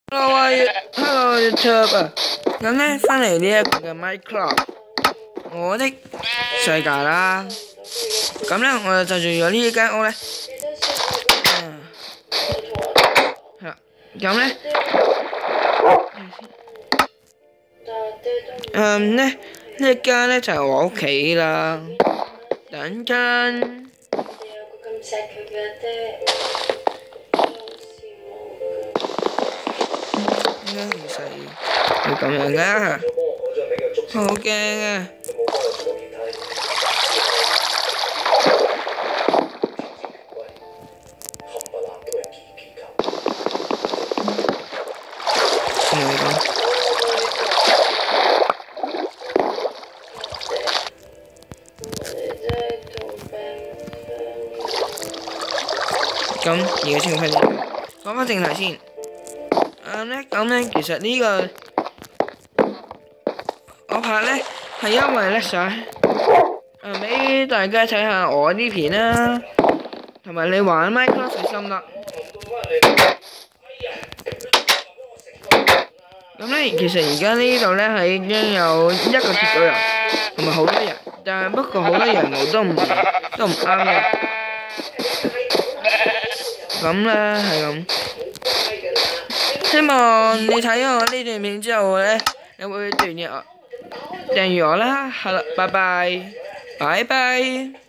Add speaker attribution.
Speaker 1: Hello 啊，Hello YouTube 啊，咁咧翻嚟呢一個嘅 Minecraft 我的世界啦，咁咧我就住咗呢間屋咧，係啦，咁咧，呢一間咧就係我屋企啦，等陣。應該其實係咁樣噶，好驚啊！咁而家先講翻正題先。咁咧，其實呢個我拍咧係因為咧想俾大家睇下我啲片啦，同埋你玩 Minecraft 嘅心得。咁咧，其實而家呢度咧係已經有一個鐵隊人，同埋好多人，但係不過好多人毛都唔啱嘅。咁咧係咁。希望你睇我呢段片之後咧，你會訂閱我啦，好啦，拜拜，拜拜。